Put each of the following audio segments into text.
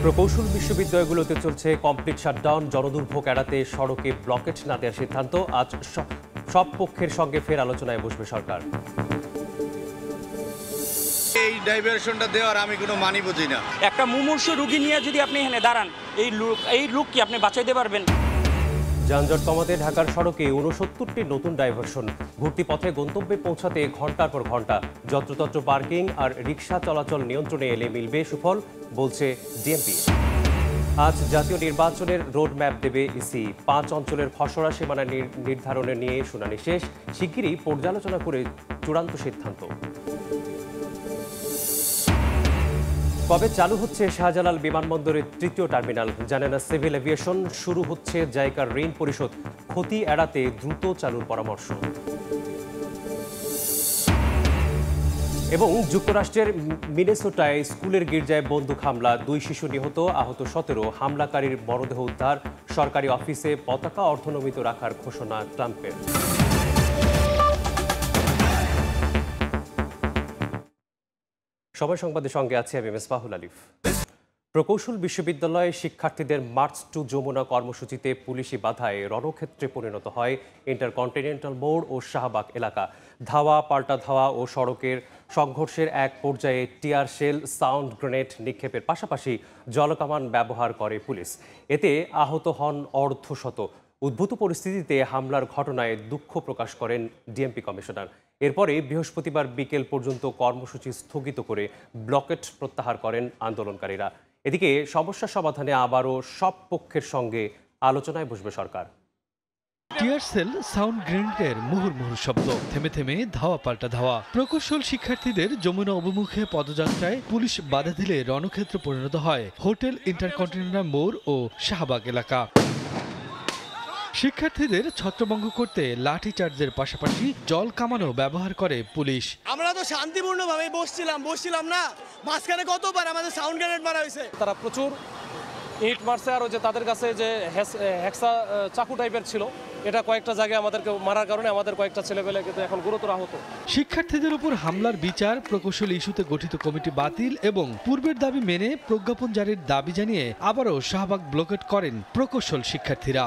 প্রকৌশল বিশ্ববিদ্যালয়গুলোতে চলছে complete shutdown. জনদুর্ভোগ এড়াতে সড়কে ব্লকেট না দেওয়ার সিদ্ধান্ত। আজ সব পক্ষের সঙ্গে ফের আলোচনায় বসবে সরকার। এই ডাইভারশনটা দেওয়ার আমি কোনো মানি বুঝি না। একটা মুমূর্ষু রোগী নিয়ে যদি আপনি এখানে দাঁড়ান, এই লোক কি আপনি বাঁচাইতে পারবেন? যানজট কমাতে ঢাকার সড়কে ৬৯টি নতুন ডাইভারশন। ঘুরতি পথে গন্তব্যে পৌঁছাতে ঘন্টার পর ঘন্টা। যত্রতত্র পার্কিং আর রিকশা চলাচল নিয়ন্ত্রণে এলে মিলবে সুফল, বলছে ডিএমপি। আজ জাতীয় নির্বাচনের রোডম্যাপ দেবে ইসি। ৫ অঞ্চলের খসড়া সীমানা নির্ধারণে নিয়ে শুনানি শেষ। শিগগিরই পর্যালোচনা করে চূড়ান্ত সিদ্ধান্ত। কবে চালু হচ্ছে শাহজালাল বিমানবন্দরের তৃতীয় টার্মিনাল জানে না সিভিল এভিয়েশন। শুরু হচ্ছে জায়গার ঋণ পরিশোধ। ক্ষতি এড়াতে দ্রুত চালুর পরামর্শ। এবং যুক্তরাষ্ট্রের মিনেসোটায় স্কুলের গির্জায় বন্দুক হামলা, 2 শিশু নিহত, আহত 17। হামলাকারীর মরদেহ উদ্ধার। সরকারি অফিসে পতাকা অর্ধনমিত রাখার ঘোষণা ট্রাম্পের। সময় সংবাদের সঙ্গে আছে আমি মেসবাহুল আলিফ। প্রকৌশল বিশ্ববিদ্যালয়ে শিক্ষার্থীদের মার্চ টু যমুনা কর্মসূচিতে পুলিশি বাধায় রণক্ষেত্রে পরিণত হয় ইন্টারকন্টিনেন্টাল মোড় ও শাহবাগ এলাকা। ধাওয়া, পাল্টা ধাওয়া ও সড়কের সংঘর্ষের এক পর্যায়ে টিয়ার শেল, সাউন্ড গ্রেনেড নিক্ষেপের পাশাপাশি জলকামান ব্যবহার করে পুলিশ। এতে আহত হন অর্ধশত। উদ্ভূত পরিস্থিতিতে হামলার ঘটনায় দুঃখ প্রকাশ করেন ডিএমপি কমিশনার। এরপরে বৃহস্পতিবার বিকেল পর্যন্ত কর্মসূচি স্থগিত করে ব্লকেট প্রত্যাহার করেন আন্দোলনকারীরা। এদিকে সমস্যা সমাধানে আবারও সব পক্ষের সঙ্গে আলোচনায় বসবে সরকার। টিয়ার সেল, সাউন্ড গ্রেনেডের মুহুর্মুহু শব্দ, থেমে থেমে ধাওয়া পাল্টা ধাওয়া। প্রকৌশল শিক্ষার্থীদের যমুনা অভিমুখে পদযাত্রায় পুলিশ বাধা দিলে রণক্ষেত্র পরিণত হয় হোটেল ইন্টারকন্টিনেন্টাল মোড় ও শাহবাগ এলাকা। শিক্ষার্থীদের ছত্রভঙ্গ করতে লাঠি চার্জের পাশাপাশি জল কামানো ব্যবহার করে পুলিশ। আমরা তো শান্তিপূর্ণভাবে বসছিলাম না, মাঝখানে কতবার আমাদের সাউন্ড গ্রেনেড মারা হয়েছে। তারা প্রচুর ইট মারছে, আর যে তাদের কাছে যে হেক্সা চাকু টাইপের ছিল, এটা কয়েকটা জায়গায় আমাদেরকে মারার কারণে আমাদের কয়েকটা ছেলেপেলে কিন্তু এখন গুরুতর আহত। শিক্ষার্থীদের উপর হামলার বিচার, প্রকৌশল ইস্যুতে গঠিত কমিটি বাতিল এবং পূর্বের দাবি মেনে প্রজ্ঞাপন জারির দাবি জানিয়ে আবারও শাহবাগ ব্লকেট করেন প্রকৌশল শিক্ষার্থীরা।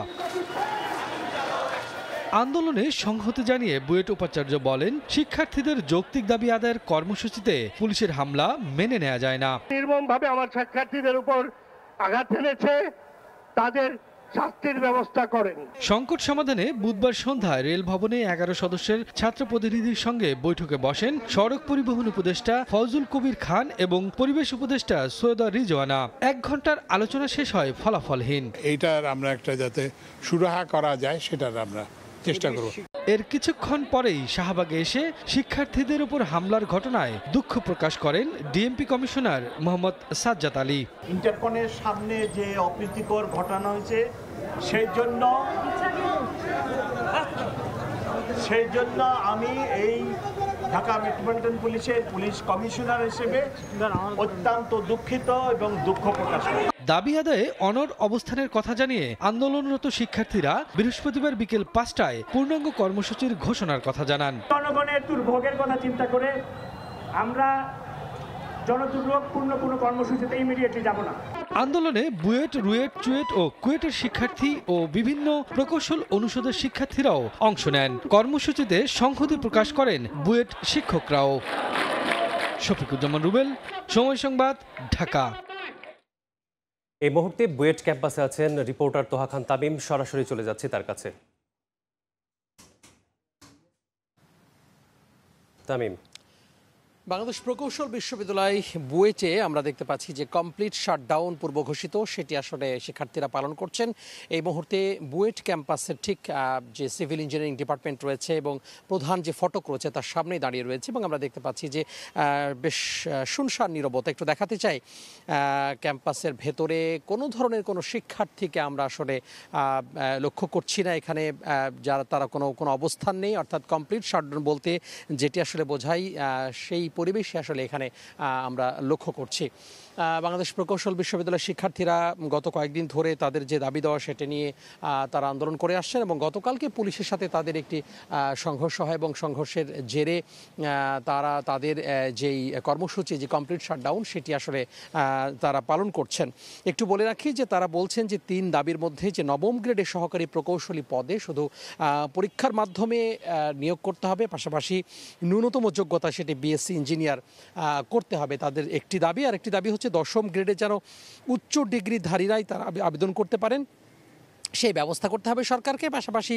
আন্দোলনে সংহতি জানিয়ে বুয়েট উপাচার্য বলেন, শিক্ষার্থীদের যৌক্তিক দাবি আদায়ের কর্মসূচিতে পুলিশের হামলা মেনে নেওয়া যায় না। নির্মমভাবে আমার শিক্ষার্থীদের উপর আঘাত এনেছে, তাদের শাস্তির ব্যবস্থা করেন। সংকট সমাধানে বুধবার সন্ধ্যায় রেল ভবনে 11 সদস্যের ছাত্র প্রতিনিধির সঙ্গে বৈঠকে বসেন সড়ক পরিবহন উপদেষ্টা ফজলুল কবির খান এবং পরিবেশ উপদেষ্টা সৈয়দা রিজওয়ানা। 1 ঘন্টার আলোচনা শেষ হয় ফলাফলহীন। এইটার আমরা একটা যাতে সুরাহা করা যায় সেটার আমরা চেষ্টা করব। এর কিছুক্ষণ পরেই শাহবাগে এসে শিক্ষার্থীদের উপর হামলার ঘটনায় দুঃখ প্রকাশ করেন ডিএমপি কমিশনার মোহাম্মদ সাজ্জাদ আলী। ইন্টারকনের সামনে যে অপ্রীতিকর ঘটনা হয়েছে সেই জন্য আমি এই ঢাকা মেট্রোপলিটন পুলিশের পুলিশ কমিশনার হিসেবে অত্যন্ত দুঃখিত এবং দুঃখ প্রকাশ করি। দাবি আদায়ে অনড় অবস্থানের কথা জানিয়ে আন্দোলনরত শিক্ষার্থীরা বৃহস্পতিবার বিকেল 5টায় পূর্ণাঙ্গ কর্মসূচির ঘোষণার কথা জানান। জনগণের দুর্ভোগের কথা চিন্তা করে আমরা জনদুর্ভোগপূর্ণ কোনো কর্মসূচিতে ইমিডিয়েটলি যাব না। আন্দোলনে বুয়েট, রুয়েট, চুয়েট ও কুয়েটের শিক্ষার্থী ও বিভিন্ন প্রকৌশল অনুষদের শিক্ষার্থীরাও অংশ নেন। কর্মসূচিতে সংহতি প্রকাশ করেন বুয়েট শিক্ষকরাও। শফিকুজ্জামান রুবেল, সময় সংবাদ, ঢাকা। এই মুহূর্তে বুয়েট ক্যাম্পাসে আছেন রিপোর্টার তোহা খান তামিম। সরাসরি চলে যাচ্ছে তার কাছে। তামিম, বাংলাদেশ প্রকৌশল বিশ্ববিদ্যালয় বুয়েটে আমরা দেখতে পাচ্ছি যে কমপ্লিট শাটডাউন পূর্ব ঘোষিত, সেটি আসলে শিক্ষার্থীরা পালন করছেন। এই মুহূর্তে বুয়েট ক্যাম্পাসের ঠিক যে সিভিল ইঞ্জিনিয়ারিং ডিপার্টমেন্ট রয়েছে এবং প্রধান যে ফটক রয়েছে তার সামনেই দাঁড়িয়ে রয়েছে এবং আমরা দেখতে পাচ্ছি যে বেশ শুনশান নীরবতা। একটু দেখাতে চাই ক্যাম্পাসের ভেতরে কোনো ধরনের কোনো শিক্ষার্থীকে আমরা আসলে লক্ষ্য করছি না। এখানে যারা তারা কোনো অবস্থান নেই, অর্থাৎ কমপ্লিট শাটডাউন বলতে যেটি আসলে বোঝায় সেই পরিবেশে আসলে এখানে আমরা লক্ষ্য করছি। বাংলাদেশ প্রকৌশল বিশ্ববিদ্যালয়ের শিক্ষার্থীরা গত কয়েকদিন ধরে তাদের যে দাবি দেওয়া সেটা নিয়ে তারা আন্দোলন করে আসছেন এবং গতকালকে পুলিশের সাথে তাদের একটি সংঘর্ষ হয় এবং সংঘর্ষের জেরে তারা তাদের যেই কর্মসূচি যে কমপ্লিট শাটডাউন সেটি আসলে তারা পালন করছেন। একটু বলে রাখি যে তারা বলছেন যে 3 দাবির মধ্যে যে নবম গ্রেডের সহকারী প্রকৌশলী পদে শুধু পরীক্ষার মাধ্যমে নিয়োগ করতে হবে, পাশাপাশি ন্যূনতম যোগ্যতা সেটি বিএসসি ইঞ্জিনিয়ার করতে হবে তাদের একটি দাবি। আর একটি দাবি হচ্ছে 10ম গ্রেডে যেন উচ্চ ডিগ্রিধারীরাই তারা আবেদন করতে পারেন সেই ব্যবস্থা করতে হবে সরকারকে। পাশাপাশি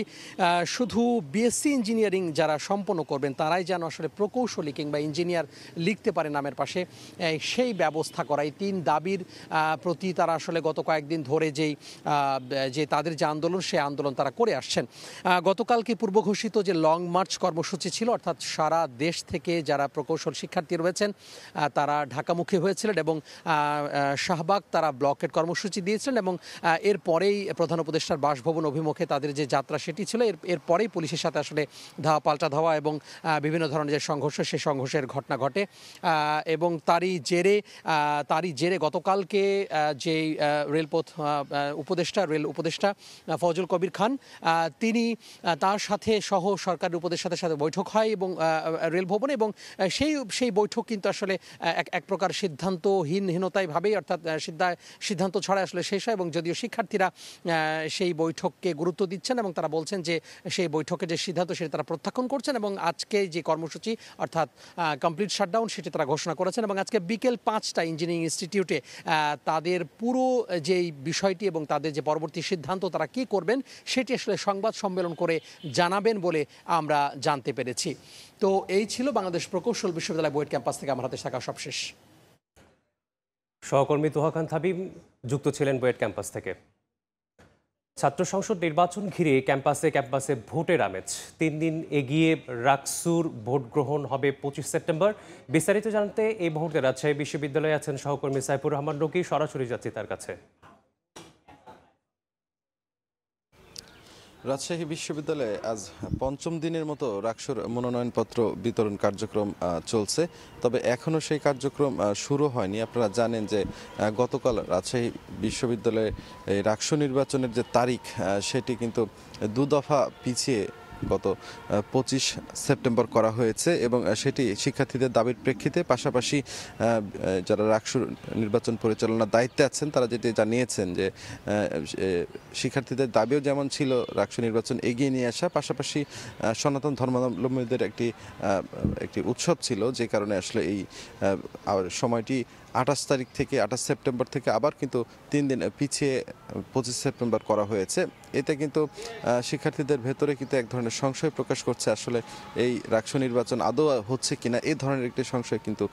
শুধু বিএসসি ইঞ্জিনিয়ারিং যারা সম্পন্ন করবেন তারাই যেন আসলে প্রকৌশলী কিংবা ইঞ্জিনিয়ার লিখতে পারে নামের পাশে, সেই ব্যবস্থা করা। এই 3 দাবির প্রতি তারা আসলে গত কয়েকদিন ধরে যে তাদের যে আন্দোলন সেই আন্দোলন তারা করে আসছেন। গতকালকে পূর্ব ঘোষিত যে লং মার্চ কর্মসূচি ছিল, অর্থাৎ সারা দেশ থেকে যারা প্রকৌশল শিক্ষার্থী রয়েছেন তারা ঢাকামুখী হয়েছিলেন এবং শাহবাগ তারা ব্লকের কর্মসূচি দিয়েছিলেন এবং এরপরেই প্রধান উপদেষ্টার বাসভবন অভিমুখে তাদের যে যাত্রা সেটি ছিল। এরপরেই পুলিশের সাথে আসলে ধাওয়া পাল্টা ধাওয়া এবং বিভিন্ন ধরনের যে সংঘর্ষ সেই সংঘর্ষের ঘটনা ঘটে এবং তারই জেরে গতকালকে যে রেলপথ রেল উপদেষ্টা ফজল কবির খান তিনি তার সাথে সহ সরকারের উপদেষ্টাদের সাথে বৈঠক হয় এবং রেলভবনে এবং সেই বৈঠক কিন্তু আসলে এক প্রকার সিদ্ধান্তহীনতায় ভাবেই, অর্থাৎ সিদ্ধান্ত ছাড়া আসলে শেষ হয় এবং যদিও শিক্ষার্থীরা সেই বৈঠককে গুরুত্ব দিচ্ছেন এবং তারা বলছেন যে সেই বৈঠকের যে সিদ্ধান্ত সেটা তারা প্রত্যাখ্যান করছেন এবং আজকে যে কর্মসূচি অর্থাৎ কমপ্লিট শাটডাউন সেটি তারা ঘোষণা করেছেন এবং আজকে বিকেল 5টা ইঞ্জিনিয়ারিং ইনস্টিটিউটে তাদের পুরো যেই বিষয়টি এবং তাদের যে পরবর্তী সিদ্ধান্ত তারা কি করবেন সেটি আসলে সংবাদ সম্মেলন করে জানাবেন বলে আমরা জানতে পেরেছি। তো এই ছিল বাংলাদেশ প্রকৌশল বিশ্ববিদ্যালয় বুয়েট ক্যাম্পাস থেকে আমার হাতে থাকা সবশেষ। সহকর্মী তোহা খান থাবিব যুক্ত ছিলেন বুয়েট ক্যাম্পাস থেকে। ছাত্র সংসদ নির্বাচন ঘিরে ক্যাম্পাসে ভোটের আমেজ। 3 দিন এগিয়ে রাকসুর ভোট গ্রহণ হবে 25 সেপ্টেম্বর। বিস্তারিত জানতে এই মুহূর্তে রাজশাহী বিশ্ববিদ্যালয়ে আছেন সহকর্মী সাইফুর রহমান রকি। সরাসরি যাচ্ছি তার কাছে। রাজশাহী বিশ্ববিদ্যালয়ে আজ 5ম দিনের মতো রাকসুর মনোনয়নপত্র বিতরণ কার্যক্রম চলছে, তবে এখনও সেই কার্যক্রম শুরু হয়নি। আপনারা জানেন যে গতকাল রাজশাহী বিশ্ববিদ্যালয়ে রাকসু নির্বাচনের যে তারিখ সেটি কিন্তু 2 দফা পিছিয়ে গত 25 সেপ্টেম্বর করা হয়েছে এবং সেটি শিক্ষার্থীদের দাবির প্রেক্ষিতে, পাশাপাশি যারা রাকসু নির্বাচন পরিচালনার দায়িত্বে আছেন তারা যেটি জানিয়েছেন যে শিক্ষার্থীদের দাবিও যেমন ছিল রাকসু নির্বাচন এগিয়ে নিয়ে আসা, পাশাপাশি সনাতন ধর্মাবলম্বীদের একটি উৎসব ছিল, যে কারণে আসলে এই সময়টি 28 সেপ্টেম্বর থেকে আবার কিন্তু 3 দিন পিছিয়ে 25 সেপ্টেম্বর করা হয়েছে। এতে কিন্তু শিক্ষার্থীদের ভেতরে কিন্তু এক ধরনের সংশয় প্রকাশ করছে, আসলে এই রাকসু নির্বাচন আদৌ হচ্ছে কিনা, এই ধরনের একটি সংশয় কিন্তু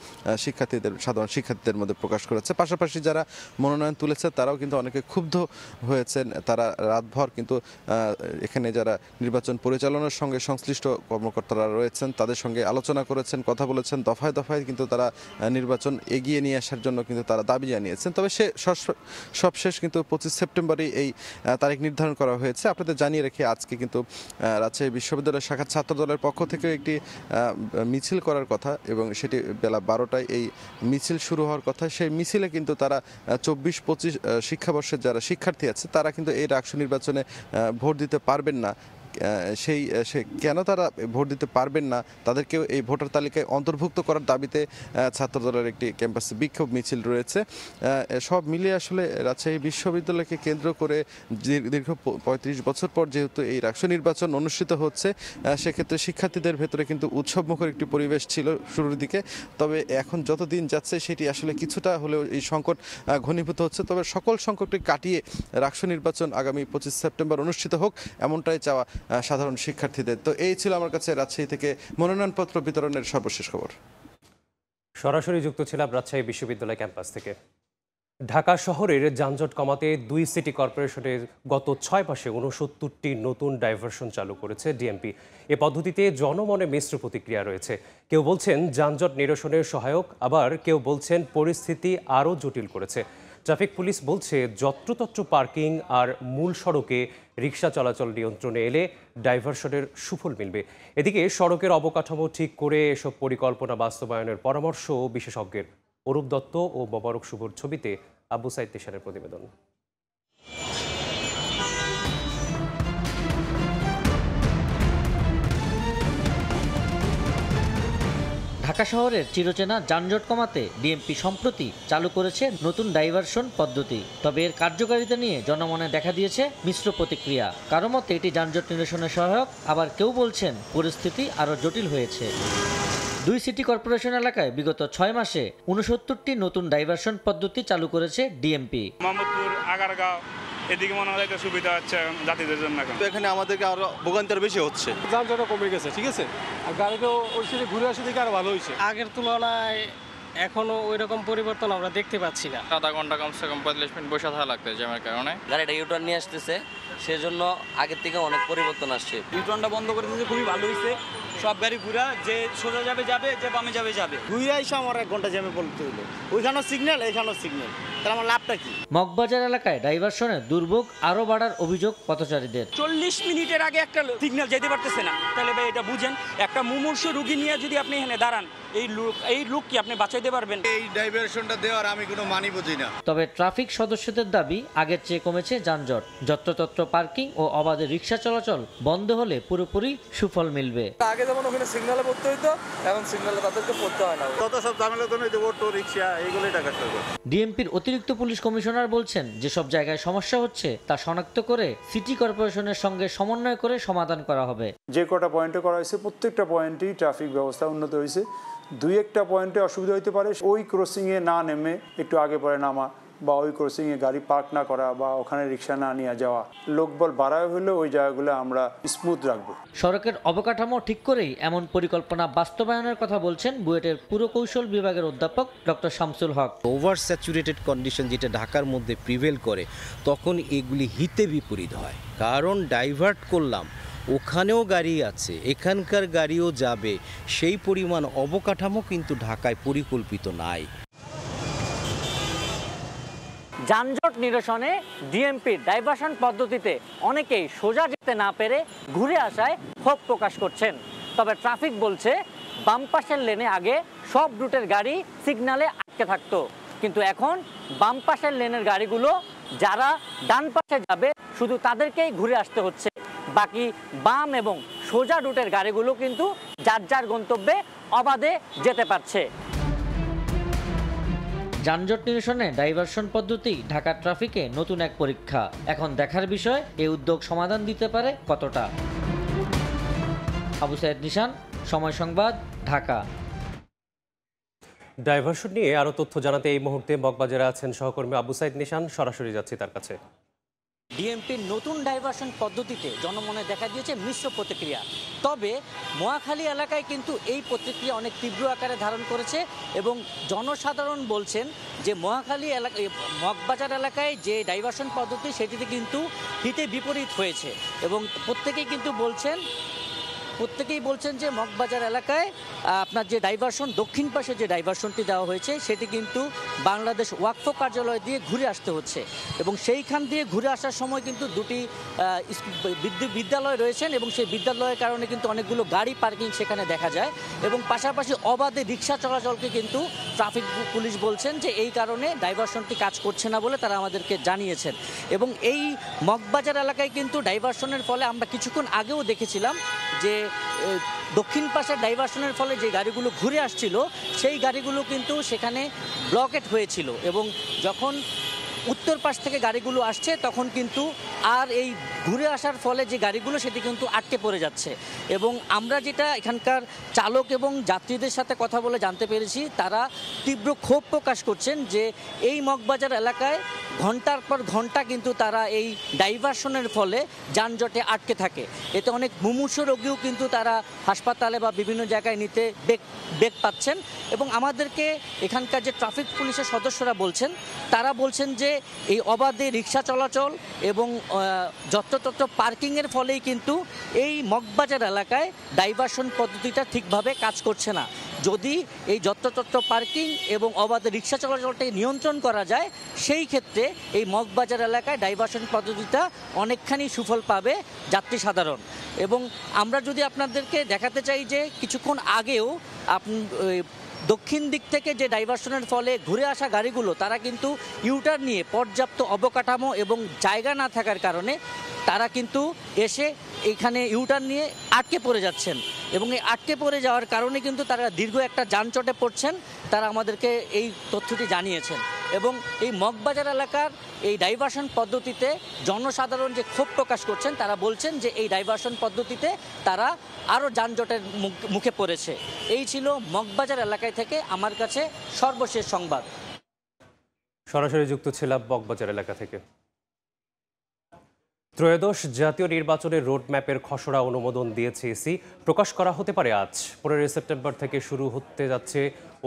সাধারণ শিক্ষার্থীদের মধ্যে প্রকাশ করেছে। পাশাপাশি যারা মনোনয়ন তুলেছে তারাও কিন্তু অনেকে ক্ষুব্ধ হয়েছেন। তারা রাতভর কিন্তু এখানে যারা নির্বাচন পরিচালনার সঙ্গে সংশ্লিষ্ট কর্মকর্তারা রয়েছেন তাদের সঙ্গে আলোচনা করেছেন, কথা বলেছেন, দফায় দফায় কিন্তু তারা নির্বাচন এগিয়ে নিয়ে আসার জন্য কিন্তু তারা দাবি জানিয়েছেন। তবে সবশেষ কিন্তু 25 সেপ্টেম্বরই এই তারিখ নির্ধারণ করা হয়েছে। আপনাদের জানিয়ে রেখে আজকে কিন্তু রাজশাহী বিশ্ববিদ্যালয় শাখার ছাত্র দলের পক্ষ থেকে একটি মিছিল করার কথা এবং সেটি বেলা 12টায় এই মিছিল শুরু হওয়ার কথা। সেই মিছিলে কিন্তু তারা 24-25 শিক্ষাবর্ষের যারা শিক্ষার্থী আছে তারা কিন্তু এই রাকসু নির্বাচনে ভোট দিতে পারবেন না। কেন তারা ভোট দিতে পারবেন না, তাদেরকেও এই ভোটার তালিকায় অন্তর্ভুক্ত করার দাবিতে ছাত্রদলের একটি ক্যাম্পাসে বিক্ষোভ মিছিল রয়েছে। সব মিলিয়ে আসলে রাজশাহী বিশ্ববিদ্যালয়কে কেন্দ্র করে দীর্ঘ 35 বছর পর যেহেতু এই রাকসু নির্বাচন অনুষ্ঠিত হচ্ছে, সেক্ষেত্রে শিক্ষার্থীদের ভেতরে কিন্তু উৎসবমুখর একটি পরিবেশ ছিল শুরুর দিকে। তবে এখন যত দিন যাচ্ছে সেটি আসলে কিছুটা হলেও এই সংকট ঘনীভূত হচ্ছে। তবে সকল সংকটকে কাটিয়ে রাকসু নির্বাচন আগামী 25 সেপ্টেম্বর অনুষ্ঠিত হোক, এমনটাই চাওয়া সাধারণ শিক্ষার্থীদের। তো এই ছিল আমার কাছে রাজশাহী থেকে মনোনয়নপত্র বিতরণের সর্বশেষ খবর। সরাসরি যুক্ত ছিলাম রাজশাহী বিশ্ববিদ্যালয় ক্যাম্পাস থেকে। ঢাকা শহরের যানজট কমাতে 2 সিটি কর্পোরেশনের গত 6 মাসে 69টি নতুন ডাইভারশন চালু করেছে ডিএমপি। এ পদ্ধতিতে জনমনে মিশ্র প্রতিক্রিয়া রয়েছে। কেউ বলছেন যানজট নিরসনের সহায়ক, আবার কেউ বলছেন পরিস্থিতি আরও জটিল করেছে। ট্রাফিক পুলিশ বলছে যত্রতত্র পার্কিং আর মূল সড়কে রিকশা চলাচল নিয়ন্ত্রণে এলে ডাইভারশনের সুফল মিলবে। এদিকে সড়কের অবকাঠামো ঠিক করে এসব পরিকল্পনা বাস্তবায়নের পরামর্শ বিশেষজ্ঞের। অরূপ দত্ত ও মোবারক শুভর ছবিতে আবু সাইদ নিশানের প্রতিবেদন। ঢাকা শহরের চিরচেনা যানজট কমাতে ডিএমপি সম্প্রতি চালু করেছে নতুন ডাইভারশন পদ্ধতি। তবে এর কার্যকারিতা নিয়ে জনমনে দেখা দিয়েছে মিশ্র প্রতিক্রিয়া। কারো মতে এটি যানজট নিরসনে সহায়ক, আবার কেউ বলছেন পরিস্থিতি আরও জটিল হয়েছে। 2 সিটি কর্পোরেশন এলাকায় বিগত 6 মাসে 69টি নতুন ডাইভারশন পদ্ধতি চালু করেছে ডিএমপি। মোহাম্মদপুর, আগারগাঁও এদিকে মনে হয় সুবিধা হচ্ছে যাত্রীদের জন্য। এখানে আমাদেরকে আরো ভোগান্তি বেশি হচ্ছে, যানজটও কমে গেছে, ঠিক আছে, আর গাড়িটাও ওই সাথে ঘুরে আসে দিকে আরো ভালো হয়েছে। আগের তুলনায় এখনো ওই রকম পরিবর্তন আমরা দেখতে পাচ্ছি না। আধা ঘন্টা কমসে কম 45 মিনিট বসে থাকা লাগতেছে জ্যামের কারণে। গাড়িটা ইউটার্ন নিয়ে আসতেছে, সেজন্য আগের থেকে অনেক পরিবর্তন আসছে। ইউটার্নটা বন্ধ করে দিয়েছে, খুবই ভালো হয়েছে। সব গাড়ি ঘুরা, যে সোজা যাবে যাবে, যে বামে যাবে যাবে। ঘুরে আইসা আমার 1 ঘন্টা জ্যামে পড়তে হলো, ওইখানেও সিগন্যাল এখানেও সিগন্যাল, তাহলে আমার লাভটা কি? মগবাজার এলাকায় ডাইভারশনের দুর্ভোগ আরও বাড়ার অভিযোগ পথচারীদের। 40 মিনিটের আগে একটা সিগন্যাল যেতে পারতেছে না, তাহলে ভাই এটা বুঝেন, একটা মুমূর্ষু রুগী নিয়ে যদি আপনি এখানে দাঁড়ান, এই লোক কি আপনি বাঁচাইতে পারবেন? এই ডাইভারশনটা দেওয়ার আমি কোনো মানি বুঝি না। তবে ট্রাফিক সদস্যদের দাবি আগের চেয়ে কমেছে যানজট। যত্রতত্র পার্কিং ও অবাধে রিক্সা চলাচল বন্ধ হলে পুরোপুরি সুফল মিলবে। আগে যেমন ওখানে সিগন্যালে পড়তে হইতো, এখন সিগন্যালে তাদেরকে পড়তে হয় না। তত সব ঝামেলা তো নেই, অটো রিক্সা এইগুলোই টাকা চলবে। ডিএমপির অতিরিক্ত পুলিশ কমিশনার বলছেন, যেসব জায়গায় সমস্যা হচ্ছে তা শনাক্ত করে সিটি কর্পোরেশনের সঙ্গে সমন্বয় করে সমাধান করা হবে। যে কটা পয়েন্টে করা হয়েছে প্রত্যেকটা পয়েন্টেই ট্রাফিক ব্যবস্থা উন্নত হয়েছে। 2-1টা পয়েন্টে অসুবিধা হতে পারে, ওই ক্রসিংয়ে না নেমে একটু আগে পরে নামা, বা ওই ক্রসিংয়ে গাড়ি পার্ক না করা, বা ওখানে রিক্সা না নিয়ে যাওয়া। লোকবল বাড়ায় হলে ওই জায়গাগুলো আমরা স্মুথ রাখবো। সড়কের অবকাঠামো ঠিক করেই এমন পরিকল্পনা বাস্তবায়নের কথা বলছেন বুয়েটের পুরকৌশল বিভাগের অধ্যাপক ডক্টর শামসুল হক। ওভার স্যাচুরেটেড কন্ডিশন যেটা ঢাকার মধ্যে প্রিভেল করে, তখন এগুলি হিতে বিপরীত হয়। কারণ ডাইভার্ট করলাম, ওখানেও গাড়ি আছে, এখানকার গাড়িও যাবে, সেই পরিমাণ অবকাঠামো কিন্তু ঢাকায় পরিকল্পিত নাই। যানজট নিরসনে ডিএমপির ডাইভারশন পদ্ধতিতে অনেকেই সোজা যেতে না পেরে ঘুরে আসায় ক্ষোভ প্রকাশ করছেন। তবে ট্রাফিক বলছে, বাম পাশের লেনে আগে সব রুটের গাড়ি সিগন্যালে আটকে থাকতো, কিন্তু এখন বাম পাশের লেনের গাড়িগুলো যারা ডান পাশে যাবে শুধু তাদেরকেই ঘুরে আসতে হচ্ছে। বাকি বাম এবং সোজা রুটের গাড়িগুলো কিন্তু যার যার গন্তব্যে অবাধে যেতে পারছে। যানজট নিরসনে ডাইভারশন পদ্ধতি ঢাকার ট্রাফিকে নতুন এক পরীক্ষা। এখন দেখার বিষয় এই উদ্যোগ সমাধান দিতে পারে কতটা। আবু সাইদ নিশান, সময় সংবাদ, ঢাকা। ডাইভারশন নিয়ে আরও তথ্য জানাতে এই মুহূর্তে মগবাজারে আছেন সহকর্মী আবু সাইদ নিশান। সরাসরি যাচ্ছি তার কাছে। ডিএমপির নতুন ডাইভারশন পদ্ধতিতে জনমনে দেখা দিয়েছে মিশ্র প্রতিক্রিয়া। তবে মহাখালী এলাকায় কিন্তু এই প্রতিক্রিয়া অনেক তীব্র আকারে ধারণ করেছে এবং জনসাধারণ বলছেন যে মহাখালী এলাকায়, মগবাজার এলাকায় যে ডাইভারশন পদ্ধতি সেটিতে কিন্তু হিতে বিপরীত হয়েছে এবং প্রত্যেকেই বলছেন যে মগবাজার এলাকায় আপনার যে ডাইভারশন, দক্ষিণ পাশে যে ডাইভারশনটি দেওয়া হয়েছে সেটি কিন্তু বাংলাদেশ ওয়াকফ কার্যালয় দিয়ে ঘুরে আসতে হচ্ছে এবং সেইখান দিয়ে ঘুরে আসার সময় কিন্তু দুটি বিদ্যালয় রয়েছেন এবং সেই বিদ্যালয়ের কারণে কিন্তু অনেকগুলো গাড়ি পার্কিং সেখানে দেখা যায় এবং পাশাপাশি অবাধে রিক্সা চলাচলকে কিন্তু ট্রাফিক পুলিশ বলছেন যে এই কারণে ডাইভারশনটি কাজ করছে না বলে তারা আমাদেরকে জানিয়েছেন। এবং এই মগবাজার এলাকায় কিন্তু ডাইভারশনের ফলে আমরা কিছুক্ষণ আগেও দেখেছিলাম যে দক্ষিণ পাশের ডাইভারশনের ফলে যে গাড়িগুলো ঘুরে আসছিল সেই গাড়িগুলো কিন্তু সেখানে ব্লকেট হয়েছিল এবং যখন উত্তর পাশ থেকে গাড়িগুলো আসছে তখন কিন্তু আর এই ঘুরে আসার ফলে যে গাড়িগুলো সেটি কিন্তু আটকে পড়ে যাচ্ছে। এবং আমরা যেটা এখানকার চালক এবং যাত্রীদের সাথে কথা বলে জানতে পেরেছি, তারা তীব্র ক্ষোভ প্রকাশ করছেন যে এই মগবাজার এলাকায় ঘন্টার পর ঘন্টা কিন্তু তারা এই ডাইভারশনের ফলে যানজটে আটকে থাকে। এতে অনেক মুমূর্ষ রোগীও কিন্তু তারা হাসপাতালে বা বিভিন্ন জায়গায় নিতে বেগ পাচ্ছেন। এবং আমাদেরকে এখানকার যে ট্রাফিক পুলিশের সদস্যরা বলছেন, তারা বলছেন যে এই অবাধে রিক্সা চলাচল এবং যত্রতত্র পার্কিংয়ের ফলেই কিন্তু এই মগবাজার এলাকায় ডাইভারশন পদ্ধতিটা ঠিকভাবে কাজ করছে না। যদি এই যত্রতত্র পার্কিং এবং অবাধে রিক্সা চলাচলটাকে নিয়ন্ত্রণ করা যায়, সেই ক্ষেত্রে এই মগবাজার এলাকায় ডাইভারশন পদ্ধতিটা অনেকখানি সুফল পাবে যাত্রী সাধারণ। এবং আমরা যদি আপনাদেরকে দেখাতে চাই যে কিছুক্ষণ আগেও দক্ষিণ দিক থেকে যে ডাইভারশনের ফলে ঘুরে আসা গাড়িগুলো তারা কিন্তু ইউটার্ন নিয়ে পর্যাপ্ত অবকাঠামো এবং জায়গা না থাকার কারণে তারা কিন্তু এসে এইখানে ইউটার্ন নিয়ে আটকে পড়ে যাচ্ছেন এবং এই আটকে পড়ে যাওয়ার কারণে কিন্তু তারা দীর্ঘ একটা যানজটে পড়ছেন। তারা আমাদেরকে এই তথ্যটি জানিয়েছেন এবং এই মগবাজার এলাকার এই ডাইভারশন পদ্ধতিতে জনসাধারণ যে ক্ষোভ প্রকাশ করছেন তারা বলছেন যে এই ডাইভারশন পদ্ধতিতে তারা আরও যানজটের মুখে পড়েছে। এই ছিল মগবাজার এলাকায় থেকে আমার কাছে সর্বশেষ সংবাদ। সরাসরি যুক্ত ছিলাম মগবাজার এলাকা থেকে। ত্রয়োদশ জাতীয় নির্বাচনের রোডম্যাপের খসড়া অনুমোদন দিয়েছে ইসি। প্রকাশ করা হতে পারে আজ। 15 সেপ্টেম্বর থেকে শুরু হতে যাচ্ছে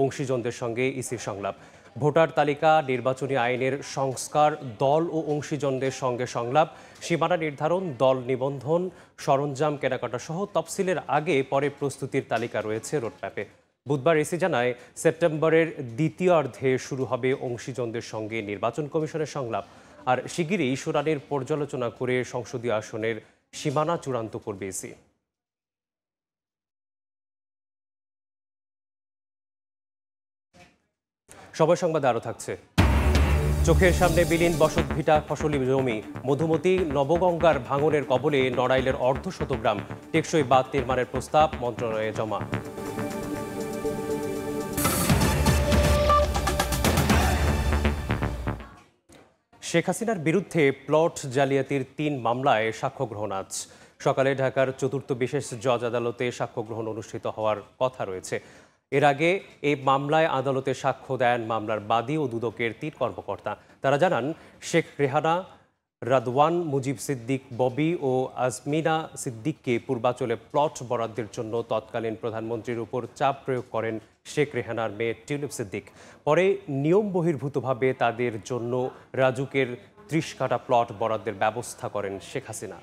অংশীজনদের সঙ্গে ইসির সংলাপ। ভোটার তালিকা, নির্বাচনী আইনের সংস্কার, দল ও অংশীজনদের সঙ্গে সংলাপ, সীমানা নির্ধারণ, দল নিবন্ধন, সরঞ্জাম কেনাকাটা সহ তফসিলের আগে পরে প্রস্তুতির তালিকা রয়েছে রোডম্যাপে। বুধবার ইসি জানায় সেপ্টেম্বরের দ্বিতীয়ার্ধে শুরু হবে অংশীজনদের সঙ্গে নির্বাচন কমিশনের সংলাপ। আর শিগগিরই শুনানির পর্যালোচনা করে সংসদীয় আসনের সীমানা চূড়ান্ত করবে ইসি। সবাই সংবাদে আরও থাকছে। চোখের সামনে বিলীন বসতভিটা, ফসলি জমি, মধুমতি নবগঙ্গার ভাঙনের কবলে নড়াইলের অর্ধশত গ্রাম। টেকসই বাঁধ নির্মাণের প্রস্তাব মন্ত্রণালয়ে জমা। শেখ হাসিনার বিরুদ্ধে প্লট জালিয়াতির 3 মামলায় সাক্ষ্য গ্রহণ আজ সকালে ঢাকার 4র্থ বিশেষ জজ আদালতে সাক্ষ্য গ্রহণ অনুষ্ঠিত হওয়ার কথা রয়েছে। এর আগে এই মামলায় আদালতে সাক্ষ্য দেন মামলার বাদী ও দুদকের 3 কর্মকর্তা। তারা জানান, শেখ রেহানা, রাদওয়ান, মুজিব সিদ্দিক, ববি ও আজমিনা সিদ্দিককে পূর্বাঞ্চলে প্লট বরাদ্দের জন্য তৎকালীন প্রধানমন্ত্রীর উপর চাপ প্রয়োগ করেন শেখ রেহানার মেয়ে টিউলিপ সিদ্দিক। পরে নিয়ম বহির্ভূতভাবে তাদের জন্য রাজুকের 30 কাঠা প্লট বরাদ্দের ব্যবস্থা করেন শেখ হাসিনা।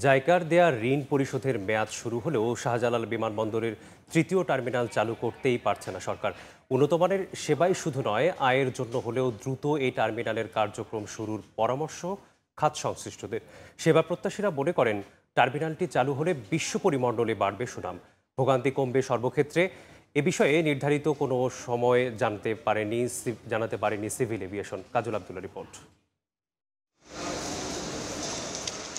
জাইকার দেয়া ঋণ পরিশোধের মেয়াদ শুরু হলেও শাহজালাল বিমানবন্দরের 3য় টার্মিনাল চালু করতেই পারছে না সরকার। উন্নতমানের সেবাই শুধু নয়, আয়ের জন্য হলেও দ্রুত এই টার্মিনালের কার্যক্রম শুরুর পরামর্শ খাত সংশ্লিষ্টদের। সেবা প্রত্যাশীরা মনে করেন, টার্মিনালটি চালু হলে বিশ্ব পরিমণ্ডলে বাড়বে সুনাম, ভোগান্তি কমবে সর্বক্ষেত্রে। এ বিষয়ে নির্ধারিত কোনো সময় জানাতে পারেনি সিভিল এভিয়েশন। কাজল আব্দুল্লাহ রিপোর্ট।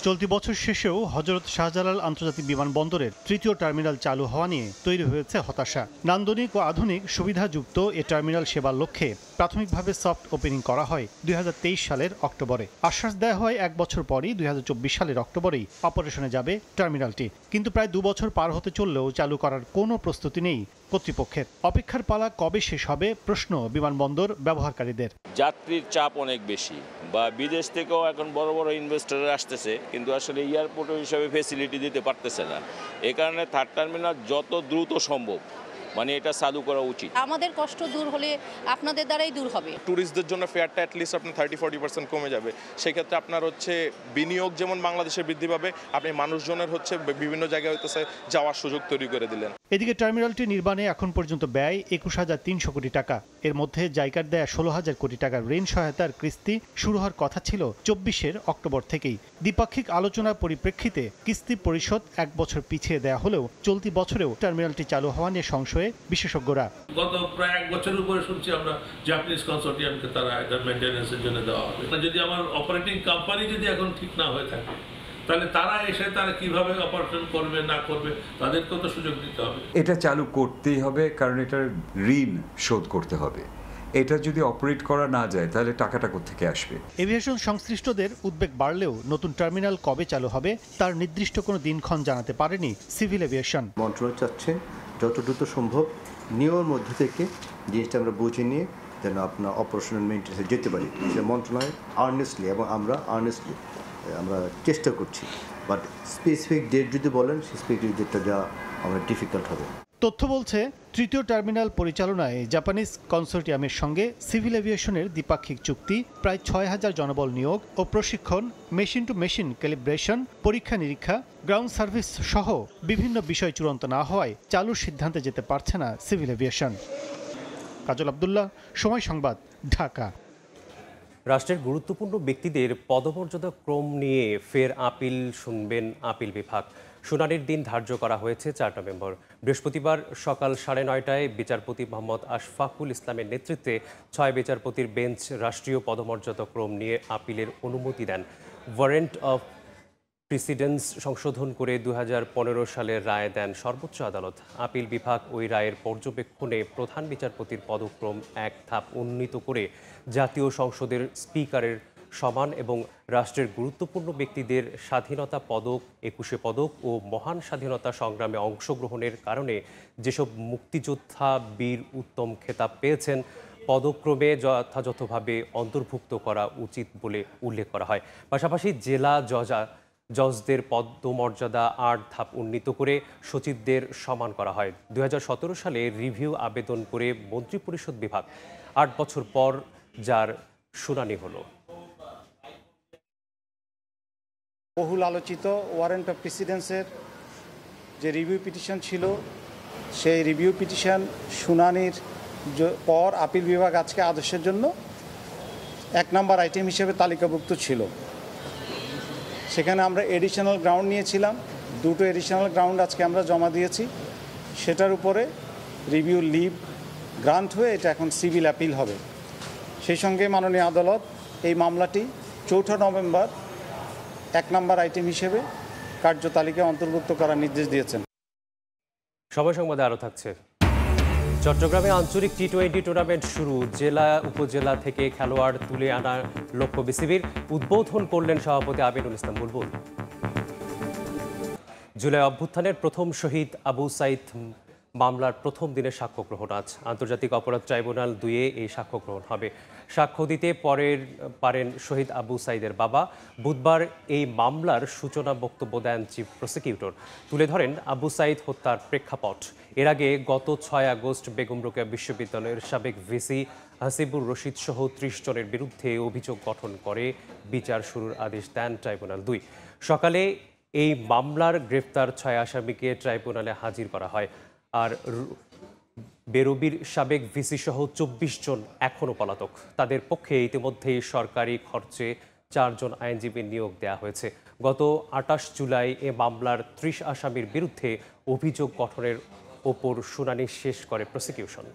চলতি বছর শেষেও হযরত শাহজালাল আন্তর্জাতিক বিমানবন্দরের 3য় টার্মিনাল চালু হওয়া নিয়ে তৈরি হয়েছে হতাশা। নান্দনিক ও আধুনিক সুবিধাযুক্ত এ টার্মিনাল সেবার লক্ষ্যে প্রাথমিকভাবে সফট ওপেনিং করা হয় 2023 সালের অক্টোবরে। আশ্বাস দেওয়া হয় 1 বছর পরই 2024 সালের অক্টোবরেই অপারেশনে যাবে টার্মিনালটি। কিন্তু প্রায় 2 বছর পার হতে চললেও চালু করার কোনো প্রস্তুতি নেই কর্তৃপক্ষের। অপেক্ষার পালা কবে শেষ হবে প্রশ্ন বিমানবন্দর ব্যবহারকারীদের। যাত্রীর চাপ অনেক বেশি, বা বিদেশ থেকেও এখন বড় বড় ইনভেস্টররা আসতেছে, কিন্তু আসলে এয়ারপোর্ট হিসাবে ফেসিলিটি দিতে পারতেছে না। এই কারণে 3rd টার্মিনাল যত দ্রুত সম্ভব এটা চালু করা উচিত। আমাদের কষ্ট দূর হলে আপনাদের দ্বারাই দূর হবে। ট্যুরিস্টদের জন্য ফেয়ারটা অ্যাটলিস্ট আপনার 30-40% কমে যাবে। সেক্ষেত্রে আপনার বিনিয়োগ যেমন বাংলাদেশে বৃদ্ধি পাবে, আপনি মানুষজনের বিভিন্ন জায়গায় যাওয়ার সুযোগ তৈরি করে দিলেন। এদিকে টার্মিনালটি নির্মাণে এখন পর্যন্ত ব্যয় 21,300 কোটি টাকা। এর মধ্যে জাইকার দেয়া 16,000 কোটি টাকার ঋণ সহায়তার কিস্তি শুরু হওয়ার কথা ছিল 24 অক্টোবর থেকেই। দ্বিপাক্ষিক আলোচনার পরিপ্রেক্ষিতে কিস্তি পরিশোধ 1 বছর পিছিয়ে দেওয়া হলেও চলতি বছরেও টার্মিনালটি চালু হওয়া নিয়ে সংশয়ে বিশেষজ্ঞরা। গত প্রায় 1 বছরের উপরে শুনছি আমরা জাপানিজ কনসোর্টিয়ামকে তারা এটা মেইনটেনেন্সের জন্য দেওয়া হবে। যদি আমার অপারেটিং কোম্পানি যদি এখন ঠিক না হয়ে থাকে, তাহলে তারা এসে তারা কিভাবে অপারেশন করবে না করবে তাদেরকেও তো সুযোগ দিতে হবে। এটা চালু করতেই হবে, কারণ এটার ঋণ শোধ করতে হবে। এটা যদি অপারেট করা না যায় তাহলে টাকাটা কোত্থেকে আসবে? এভিয়েশন সংশ্লিষ্টদের উদ্বেগ বাড়লেও নতুন টার্মিনাল কবে চালু হবে তার নির্দিষ্ট কোনো দিনক্ষণ জানাতে পারেনি সিভিল এভিয়েশন। মন্ত্রণালয় চাচ্ছে যত দ্রুত সম্ভব নিয়মের মধ্যে থেকে জিনিসটা আমরা বুঝে নিয়ে যেন আপনার অপারেশনাল মেইনটেন্যান্সে যেতে পারি। সে মন্ত্রণালয় আর্নেস্টলি এবং আমরা আর্নেস্টলি আমরা চেষ্টা করছি, বাট স্পেসিফিক ডেট যদি বলেন সেই স্পেসিফিক ডেটটা যা আমরা ডিফিকাল্ট হবে। তথ্য বলছে 3য় টার্মিনাল পরিচালনায় জাপানিজ কনসোর্টিয়ামের সঙ্গে সিভিল এভিয়েশনের দ্বিপাক্ষিক চুক্তি, প্রায় 6,000 জনবল নিয়োগ ও প্রশিক্ষণ, মেশিন টু মেশিন ক্যালিব্রেশন, পরীক্ষা নিরীক্ষা, গ্রাউন্ড সার্ভিস সহ বিভিন্ন বিষয় চূড়ান্ত না হওয়ায় চালুর সিদ্ধান্তে যেতে পারছে না সিভিল এভিয়েশন। কাজল আব্দুল্লাহ, সময় সংবাদ, ঢাকা। রাষ্ট্রের গুরুত্বপূর্ণ ব্যক্তিদের পদমর্যাদা ক্রম নিয়ে ফের আপিল শুনবেন আপিল বিভাগ। শুনানির দিন ধার্য করা হয়েছে 4 নভেম্বর। বৃহস্পতিবার সকাল 9:30টায় বিচারপতি মোহাম্মদ আশফাকুল ইসলামের নেতৃত্বে 6 বিচারপতির বেঞ্চ রাষ্ট্রীয় পদমর্যাদা ক্রম নিয়ে আপিলের অনুমতি দেন। ওয়ারেন্ট অফ প্রিসিডেন্স সংশোধন করে 2015 সালের রায় দেন সর্বোচ্চ আদালত। আপিল বিভাগ ওই রায়ের পর্যবেক্ষণে প্রধান বিচারপতির পদক্রম এক ধাপ উন্নীত করে জাতীয় সংসদের স্পিকারের সমান এবং রাষ্ট্রের গুরুত্বপূর্ণ ব্যক্তিদের স্বাধীনতা পদক, 21 পদক ও মহান স্বাধীনতা সংগ্রামে অংশগ্রহণের কারণে যেসব মুক্তিযোদ্ধা বীর উত্তম খেতাব পেয়েছেন পদক্রমে যথাযথভাবে অন্তর্ভুক্ত করা উচিত বলে উল্লেখ করা হয়। পাশাপাশি জেলা জজদের পদমর্যাদা 8 ধাপ উন্নীত করে সচিবদের সমান করা হয়। 2017 সালে রিভিউ আবেদন করে মন্ত্রিপরিষদ বিভাগ 8 বছর পর যার শুনানি হলো। বহুল আলোচিত ওয়ারেন্ট অফ প্রিসিডেন্সের যে রিভিউ পিটিশন ছিল, সেই রিভিউ পিটিশন শুনানির পর আপিল বিভাগ আজকে আদেশের জন্য 1 নম্বর আইটেম হিসেবে তালিকাভুক্ত ছিল। সেখানে আমরা এডিশনাল গ্রাউন্ড নিয়েছিলাম, 2টো এডিশনাল গ্রাউন্ড আজকে আমরা জমা দিয়েছি। সেটার উপরে রিভিউ লিভ গ্রান্ট হয়ে এটা এখন সিভিল অ্যাপিল হবে। সেই সঙ্গে মাননীয় আদালত এই মামলাটি 4 নভেম্বর 1 নম্বর আইটেম হিসেবে কার্যতালিকায় অন্তর্ভুক্ত করার নির্দেশ দিয়েছেন। সময় সংবাদে আরও থাকছে। চট্টগ্রামে আঞ্চলিক টি20 টুর্নামেন্ট শুরু। জেলা উপজেলা থেকে খেলোয়াড় তুলে আনার লক্ষ্য বিসিবির। উদ্বোধন করলেন সভাপতি আমিনুল ইসলাম বুলবুল। জুলাই অভ্যুত্থানের প্রথম শহীদ আবু সাইদ মামলার প্রথম দিনের সাক্ষ্য গ্রহণ আজ। আন্তর্জাতিক অপরাধ ট্রাইব্যুনাল 2-এ এই সাক্ষ্য গ্রহণ হবে। সাক্ষ্য দিতে পারেন শহীদ আবু সাইদের বাবা। বুধবার এই মামলার সূচনা বক্তব্য দেন চিফ প্রসিকিউটর। তুলে ধরেন আবু সাইদ হত্যার প্রেক্ষাপট। এর আগে গত 6 আগস্ট বেগম রোকেয়া বিশ্ববিদ্যালয়ের সাবেক ভিসি হাসিবুর রশিদ সহ 30 জনের বিরুদ্ধে অভিযোগ গঠন করে বিচার শুরুর আদেশ দেন ট্রাইব্যুনাল 2। সকালে এই মামলার গ্রেফতার 6 আসামিকে ট্রাইব্যুনালে হাজির করা হয়। আর বেরোবির সাবেক ভিসি সহ 24 জন এখনও পলাতক। তাদের পক্ষে ইতিমধ্যেই সরকারি খরচে 4 জন আইনজীবী নিয়োগ দেওয়া হয়েছে। গত 28 জুলাই এ মামলার 30 আসামির বিরুদ্ধে অভিযোগ গঠনের ওপর শুনানি শেষ করে প্রসিকিউশন।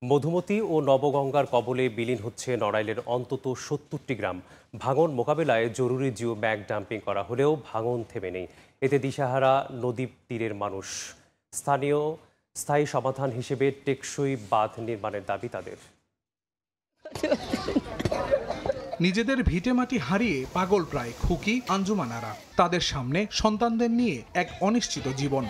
মধুমতি ও নবগঙ্গার কবলে বিলীন হচ্ছে নড়াইলের অন্তত 70টি গ্রাম। ভাঙন মোকাবেলায় জরুরি জিও ব্যাগ ডাম্পিং করা হলেও ভাঙন থেমে নেই। এতে দিশাহারা নদী তীরের মানুষ। স্থায়ী সমাধান হিসেবে টেকসই বাঁধ নির্মাণের দাবি তাদের। নিজেদের ভিটেমাটি হারিয়ে পাগল প্রায় খুকি আঞ্জুমানারা। তাদের সামনে সন্তানদের নিয়ে এক অনিশ্চিত জীবন।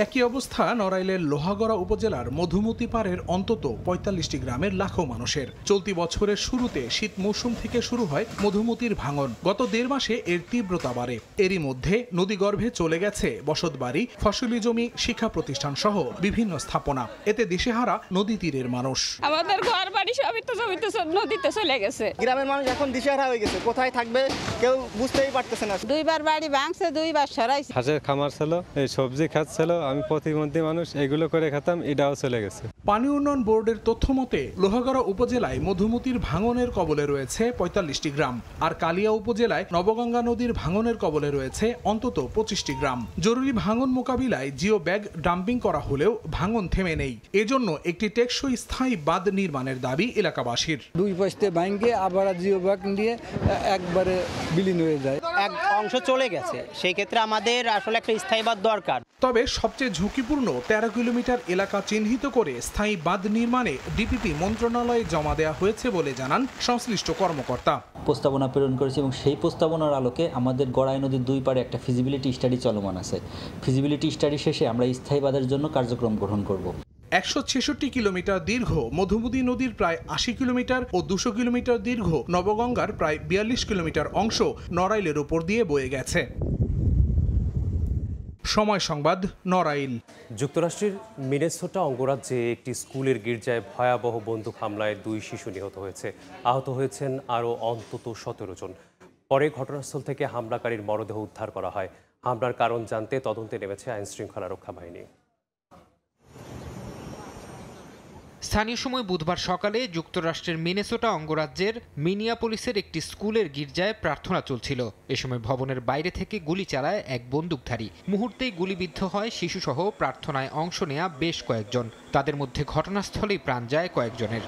একই অবস্থা নড়াইলের লোহাগড়া উপজেলার মধুমতি পাড়ের অন্তত 45টি গ্রামের লাখো মানুষের। চলতি বছরের শুরুতে শীত মৌসুম থেকে শুরু হয় মধুমতির ভাঙন। গত 1.5 মাসে এর তীব্রতা বাড়ে। এরই মধ্যে নদীগর্ভে চলে গেছে বসতবাড়ি, ফসলি জমি, শিক্ষা প্রতিষ্ঠান সহ বিভিন্ন স্থাপনা। এতে দিশেহারা নদী তীরের মানুষ। আমাদের ঘর বাড়ি সবই তো জমিতে নদীতে চলে গেছে। গ্রামের মানুষ এখন দিশেহারা হয়ে গেছে, কোথায় থাকবে কেউ বুঝতেই পারতেছে না। 2বার বাড়ি ভাঙছে, 2বার সরাইছে। হাঁসের খামার ছিল, এই সবজি খাত ছিল, আমি প্রতিবন্ধী মানুষ, এগুলো করে খেতাম, এটাও চলে গেছে। পানি উন্নয়ন বোর্ডের তথ্য মতে লোহাগড়া উপজেলায় মধুমতির ভাঙনের কবলে রয়েছে 45টি গ্রাম, আর কালিয়া উপজেলায় নবগঙ্গা নদীর ভাঙনের কবলে রয়েছে অন্তত 25টি গ্রাম। জরুরি ভাঙন মোকাবিলায় জিও ব্যাগ ডাম্পিং করা হলেও ভাঙন থেমে নেই। এজন্য একটি টেকসই স্থায়ী বাঁধ নির্মাণের দাবি এলাকাবাসীর। 2 পাশে ভাঙে আবার জিও ব্যাগ দিয়ে একবারে বিলীন হয়ে যায়। এক অংশ চলে গেছে, সেই ক্ষেত্রে আমাদের আসলে একটা স্থায়ী বাঁধ দরকার। তবে সবচেয়ে ঝুঁকিপূর্ণ 13 কিলোমিটার এলাকা চিহ্নিত করে স্থায়ী বাঁধ নির্মাণে ডিপিপি মন্ত্রণালয়ে জমা দেওয়া হয়েছে বলে জানান সংশ্লিষ্ট কর্মকর্তা। প্রস্তাবনা প্রেরণ করেছে এবং সেই প্রস্তাবনার আলোকে আমাদের গড়াই নদীর 2 পাড়ে একটা ফিজিবিলিটি স্টাডি চলমান আছে। ফিজিবিলিটি স্টাডি শেষে আমরা স্থায়ী বাঁধের জন্য কার্যক্রম গ্রহণ করব। 166 কিলোমিটার দীর্ঘ মধুমতি নদীর প্রায় 80 কিলোমিটার ও 200 কিলোমিটার দীর্ঘ নবগঙ্গার প্রায় 42 কিলোমিটার অংশ নড়াইলের উপর দিয়ে বয়ে গেছে। সময় সংবাদ, নড়াইল। যুক্তরাষ্ট্রের মিনেসোটা অঙ্গরাজ্যে একটি স্কুলের গির্জায় ভয়াবহ বন্দুক হামলায় 2 শিশু নিহত হয়েছে। আহত হয়েছেন আরও অন্তত 17 জন। পরে ঘটনাস্থল থেকে হামলাকারীর মরদেহ উদ্ধার করা হয়। হামলার কারণ জানতে তদন্তে নেমেছে আইনশৃঙ্খলা রক্ষা বাহিনী। স্থানীয় সময় বুধবার সকালে যুক্তরাষ্ট্রের মিনেসোটা অঙ্গরাজ্যের মিনিয়াপোলিসের একটি স্কুলের গির্জায় প্রার্থনা চলছিল। এ সময় ভবনের বাইরে থেকে গুলি চালায় এক বন্দুকধারী। মুহূর্তেই গুলিবিদ্ধ হয় শিশুসহ প্রার্থনায় অংশ নেয়া বেশ কয়েকজন। তাদের মধ্যে ঘটনাস্থলেই প্রাণ যায় কয়েকজনের।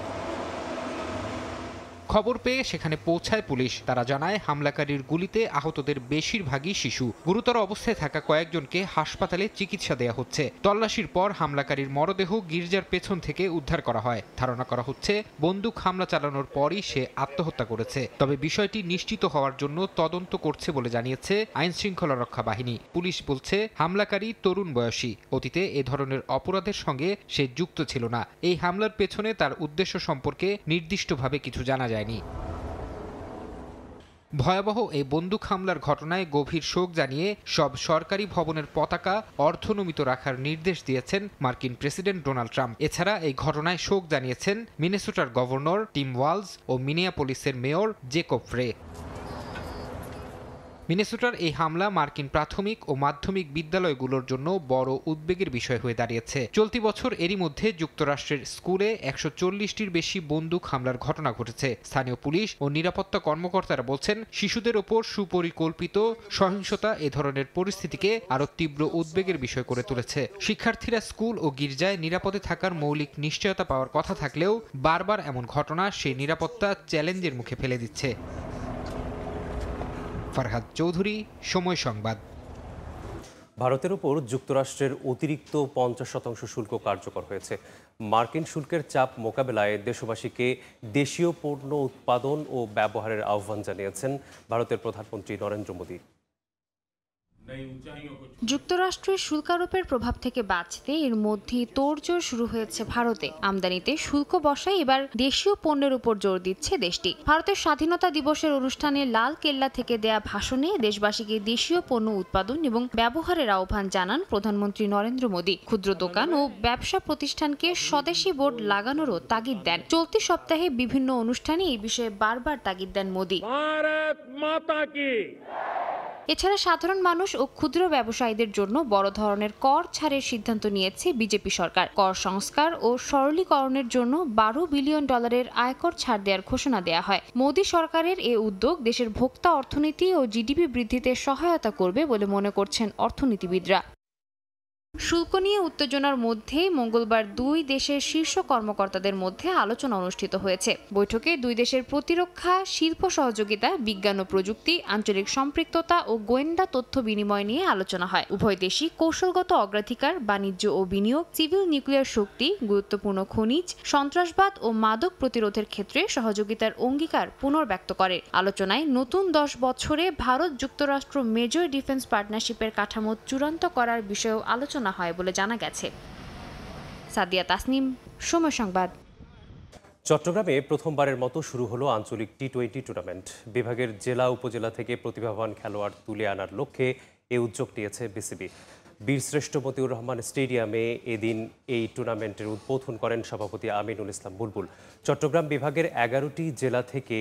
খবর পেয়ে সেখানে পৌঁছায় পুলিশ। তারা জানায় হামলাকারীর গুলিতে আহতদের বেশিরভাগই শিশু। গুরুতর অবস্থায় থাকা কয়েকজনকে হাসপাতালে চিকিৎসা দেয়া হচ্ছে। তল্লাশির পর হামলাকারীর মরদেহ গির্জার পেছন থেকে উদ্ধার করা হয়। ধারণা করা হচ্ছে বন্দুক হামলা চালানোর পরই সে আত্মহত্যা করেছে। তবে বিষয়টি নিশ্চিত হওয়ার জন্য তদন্ত করছে বলে জানিয়েছে আইন শৃঙ্খলা রক্ষা বাহিনী। পুলিশ বলছে হামলাকারী তরুণ বয়সী। অতীতে এ ধরনের অপরাধের সঙ্গে সে যুক্ত ছিল না। এই হামলার পেছনে তার উদ্দেশ্য সম্পর্কে নির্দিষ্টভাবে কিছু জানা যায়। ভয়াবহ এই বন্দুক হামলার ঘটনায় গভীর শোক জানিয়ে সব সরকারি ভবনের পতাকা অর্ধনমিত রাখার নির্দেশ দিয়েছেন মার্কিন প্রেসিডেন্ট ডোনাল্ড ট্রাম্প। এছাড়া এই ঘটনায় শোক জানিয়েছেন মিনেসোটার গভর্নর টিম ওয়ালজ ও মিনিয়াপোলিসের মেয়র জেকব ফ্রে। মিনেসোটার এই হামলা মার্কিন প্রাথমিক ও মাধ্যমিক বিদ্যালয়গুলোর জন্য বড় উদ্বেগের বিষয় হয়ে দাঁড়িয়েছে। চলতি বছর এরই মধ্যে যুক্তরাষ্ট্রের স্কুলে ১৪০টির বেশি বন্দুক হামলার ঘটনা ঘটেছে। স্থানীয় পুলিশ ও নিরাপত্তা কর্মকর্তারা বলছেন শিশুদের ওপর সুপরিকল্পিত সহিংসতা এ ধরনের পরিস্থিতিকে আরও তীব্র উদ্বেগের বিষয় করে তুলেছে। শিক্ষার্থীরা স্কুল ও গির্জায় নিরাপদে থাকার মৌলিক নিশ্চয়তা পাওয়ার কথা থাকলেও বারবার এমন ঘটনা সেই নিরাপত্তা চ্যালেঞ্জের মুখে ফেলে দিচ্ছে। ফারহাদ চৌধুরী, সময় সংবাদ। ভারতের উপর যুক্তরাষ্ট্রের অতিরিক্ত ৫০% শুল্ক কার্যকর হয়েছে। মার্কিন শুল্কের চাপ মোকাবেলায় দেশবাসীকে দেশীয় পণ্য উৎপাদন ও ব্যবহারের আহ্বান জানিয়েছেন ভারতের প্রধানমন্ত্রী নরেন্দ্র মোদী। যুক্তরাষ্ট্রের শুল্ক আরোপের প্রভাব থেকে বাঁচতে এর মধ্যেই তোড়জোড় শুরু হয়েছে ভারতে। আমদানিতে শুল্ক বসায় এবার দেশীয় পণ্যের উপর জোর দিচ্ছে দেশটি। ভারতের স্বাধীনতা দিবসের অনুষ্ঠানে লাল কেল্লা থেকে দেয়া ভাষণে দেশবাসীকে দেশীয় পণ্য উৎপাদন এবং ব্যবহারের আহ্বান জানান প্রধানমন্ত্রী নরেন্দ্র মোদী। ক্ষুদ্র দোকান ও ব্যবসা প্রতিষ্ঠানকে স্বদেশি বোর্ড লাগানোরও তাগিদ দেন। চলতি সপ্তাহে বিভিন্ন অনুষ্ঠানে এই বিষয়ে বারবার তাগিদ দেন মোদী। এছাড়া সাধারণ মানুষ ও ক্ষুদ্র ব্যবসায়ীদের জন্য বড় ধরনের কর ছাড়ের সিদ্ধান্ত নিয়েছে বিজেপি সরকার। কর সংস্কার ও সরলীকরণের জন্য $12 বিলিয়ন আয়কর ছাড় দেওয়ার ঘোষণা দেয়া হয়। মোদী সরকারের এ উদ্যোগ দেশের ভোক্তা অর্থনীতি ও জিডিপি বৃদ্ধিতে সহায়তা করবে বলে মনে করছেন অর্থনীতিবিদরা। শুল্ক নিয়ে উত্তেজনার মধ্যে মঙ্গলবার দুই দেশের শীর্ষ কর্মকর্তাদের মধ্যে আলোচনা অনুষ্ঠিত হয়েছে। বৈঠকে দুই দেশের প্রতিরক্ষা, শিল্প সহযোগিতা, বিজ্ঞান ও প্রযুক্তি, আঞ্চলিক সম্পৃক্ততা ও গোয়েন্দা তথ্য বিনিময় নিয়ে আলোচনা হয়। উভয় দেশই কৌশলগত অগ্রাধিকার, বাণিজ্য ও বিনিয়োগ, সিভিল নিউক্লিয়ার শক্তি, গুরুত্বপূর্ণ খনিজ, সন্ত্রাসবাদ ও মাদক প্রতিরোধের ক্ষেত্রে সহযোগিতার অঙ্গীকার পুনর্ব্যক্ত করে। আলোচনায় নতুন 10 বছরে ভারত যুক্তরাষ্ট্র মেজর ডিফেন্স পার্টনারশিপের কাঠামো চূড়ান্ত করার বিষয়েও আলোচনা হয় বলে জানা গেছে। সাদিয়া তাসনিম, সময় সংবাদ। চট্টগ্রামে প্রথমবারের মতো শুরু হলো আঞ্চলিক টি-20 টুর্নামেন্ট। বিভাগের জেলা উপজেলা থেকে প্রতিভাবান খেলোয়াড় তুলে আনার লক্ষ্যে এই উদ্যোগ নিয়েছে বিসিবি। বীরশ্রেষ্ঠ মতিউর রহমান স্টেডিয়ামে এদিন এই টুর্নামেন্টের উদ্বোধন করেন সভাপতি আমিনুল ইসলাম বুলবুল। চট্টগ্রাম বিভাগের 11টি জেলা থেকে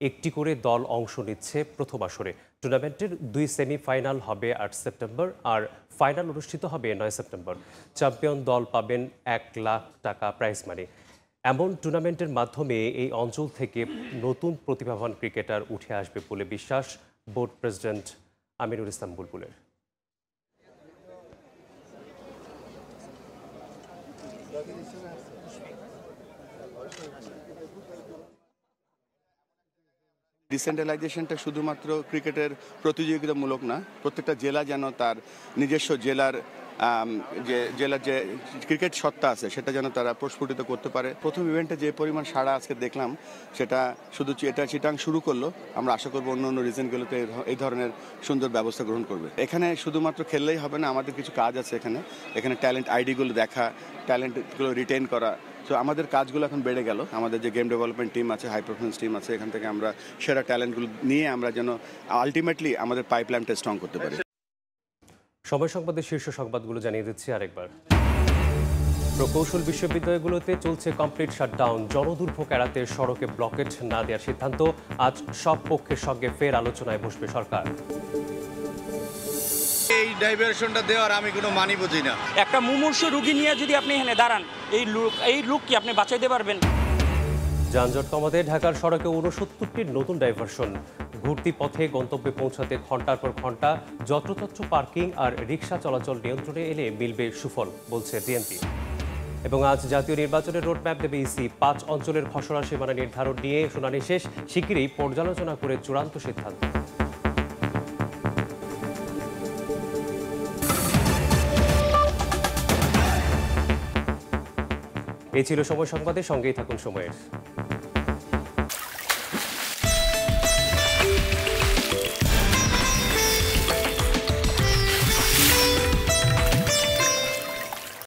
একটি করে দল অংশ নিচ্ছে প্রথম আসরে। টুর্নামেন্টের 2 সেমিফাইনাল হবে 8 সেপ্টেম্বর আর ফাইনাল অনুষ্ঠিত হবে 9 সেপ্টেম্বর। চ্যাম্পিয়ন দল পাবেন 1 লাখ টাকা প্রাইজ মানি। এমন টুর্নামেন্টের মাধ্যমে এই অঞ্চল থেকে নতুন প্রতিভাবান ক্রিকেটার উঠে আসবে বলে বিশ্বাস বোর্ড প্রেসিডেন্ট আমিনুল ইসলাম বুলবুলের। ডিসেন্ট্রালাইজেশনটা শুধুমাত্র ক্রিকেটের প্রতিযোগিতামূলক না, প্রত্যেকটা জেলা যেন তার নিজস্ব জেলার যে ক্রিকেট সত্তা আছে সেটা যেন তারা প্রস্ফুটিত করতে পারে। প্রথম ইভেন্টে যে পরিমাণ সাড়া আজকে দেখলাম সেটা শুধু এটা চিটাং শুরু করলো, আমরা আশা করবো অন্য অন্য রিজনগুলোতে এই ধরনের সুন্দর ব্যবস্থা গ্রহণ করবে। এখানে শুধুমাত্র খেললেই হবে না, আমাদের কিছু কাজ আছে এখানে ট্যালেন্ট আইডিগুলো দেখা, ট্যালেন্টগুলো রিটেন করা। তো আমাদের কাজগুলো এখন বেড়ে গেল। আমাদের যে গেম ডেভেলপমেন্ট টিম আছে, হাই পারফরমেন্স টিম আছে, এখান থেকে আমরা সেরা ট্যালেন্টগুলো নিয়ে আমরা যেন আলটিমেটলি আমাদের পাইপলাইনটা স্ট্রং করতে পারি। সময় সংবাদের শীর্ষ সংবাদগুলো জানিয়ে দিচ্ছি আরেকবার। প্রকৌশল বিশ্ববিদ্যালয়গুলোতে চলছে কমপ্লিট শাটডাউন। জনদুর্ভোগ এড়াতে সড়কে ব্লকেট না দেওয়ার সিদ্ধান্ত। আজ সব পক্ষের সঙ্গে ফের আলোচনায় বসবে সরকার। এই ডাইভারশনটা দেওয়ার আমি কোনো মানি বুঝি না। একটা মুমূর্ষু রুগী নিয়ে যদি আপনি এখানে দাঁড়ান, এই লোক কি আপনি বাঁচাইতে পারবেন? যানজট কমাতে ঢাকার সড়কে 69টির নতুন ডাইভারশন। ঘুরতি পথে গন্তব্যে পৌঁছাতে ঘন্টার পর ঘন্টা যত্রতত্র পার্কিং আর রিকশা চলাচল নিয়ন্ত্রণে এলে মিলবে সুফল, বলছে ডিএমপি। এবং আজ জাতীয় নির্বাচনের রোডম্যাপ দেবে ইসি। 5 অঞ্চলের খসড়া সীমানা নির্ধারণ নিয়ে শুনানি শেষ, শিগগিরই পর্যালোচনা করে চূড়ান্ত সিদ্ধান্ত। এই ছিল সময় সংবাদের, সঙ্গেই থাকুন সময়ের।